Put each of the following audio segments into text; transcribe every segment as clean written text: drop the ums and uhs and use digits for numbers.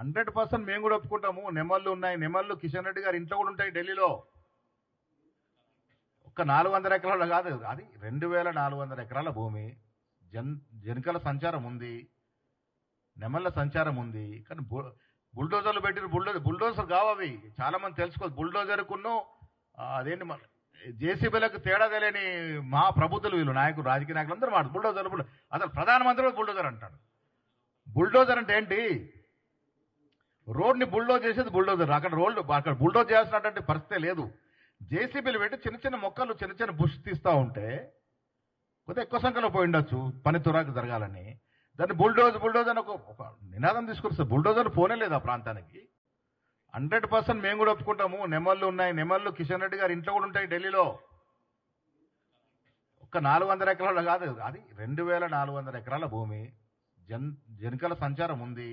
100% మేము కూడా ఒప్పుకుంటాము. నెమళ్ళు ఉన్నాయి. నెమళ్ళు కిషన్ రెడ్డి గారి ఇంట్లో కూడా ఉంటాయి ఢిల్లీలో. ఒక్క 400 ఎకరాలు కాదు, అది 2400 ఎకరాల భూమి. జనకల సంచారం ఉంది, నెమళ్ళ సంచారం ఉంది. కానీ బుల్డోజర్లు పెట్టిన బుల్డోజర్ కావు అవి. చాలా మంది తెలుసుకోదు. బుల్డోజర్కును అదేంటి జేసీబీలకు తేడా తెలియని మా ప్రభుత్వం వీళ్ళు నాయకులు, రాజకీయ నాయకులు అందరూ మాట బుల్డోజర్ అసలు ప్రధానమంత్రి కూడా బుల్డోజర్ అంటాడు. బుల్డోజర్ అంటే ఏంటి? రోడ్ని బుల్డోజ్ చేసేది బుల్డోజర్. అక్కడ బుల్డోజ్ చేయాల్సినటువంటి పరిస్థితే లేదు. జేసీబీలు పెట్టి చిన్న చిన్న మొక్కలు, చిన్న చిన్న బుష్ తీస్తూ ఉంటే కొద్దిగా ఎక్కువ సంఖ్యలో పోయి ఉండొచ్చు పని తురాకు జరగాలని. దాన్ని బుల్డోజ్ అని ఒక నినాదం తీసుకొస్తే బుల్డోజర్లు పోనే లేదు ఆ ప్రాంతానికి. 100% మేము కూడా ఒప్పుకుంటాము. నెమళ్ళు ఉన్నాయి. నెమళ్ళు కిషన్ రెడ్డి గారి ఇంట్లో కూడా ఉంటాయి ఢిల్లీలో. ఒక్క 400 ఎకరాలు కాదు, అది 2400 ఎకరాల భూమి. జనకల సంచారం ఉంది,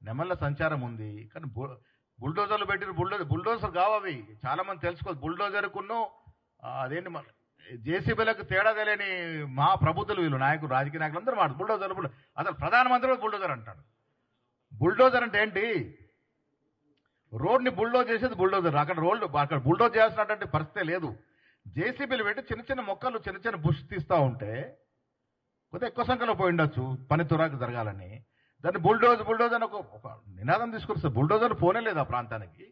నెమళ్ళ సంచారం ఉంది. కానీ బుల్డోజర్లు పెట్టిన బుల్డోజర్ కావు అవి. చాలా మంది తెలుసుకోదు. బుల్డోజర్కును అదేంటి జేసీబీలకు తేడా తెలియని మా ప్రభుత్వం వీళ్ళు నాయకులు, రాజకీయ నాయకులు అందరూ మాట బుల్డోజర్ అసలు ప్రధానమంత్రి కూడా బుల్డోజర్ అంటాడు. బుల్డోజర్ అంటే ఏంటి? రోడ్ని బుల్డోజ్ చేసేది బుల్డోజర్. అక్కడ బుల్డోజ్ చేయాల్సినటువంటి పరిస్థితే లేదు. జేసీబీలు పెట్టి చిన్న చిన్న మొక్కలు, చిన్న చిన్న బుష్ తీస్తూ ఉంటే కొద్దిగా ఎక్కువ సంఖ్యలో పోయి ఉండొచ్చు పని తురాకు జరగాలని. దాన్ని బుల్డోజ్ అని ఒక నినాదం తీసుకొస్తే బుల్డోజర్లు పోనే లేదు ఆ ప్రాంతానికి.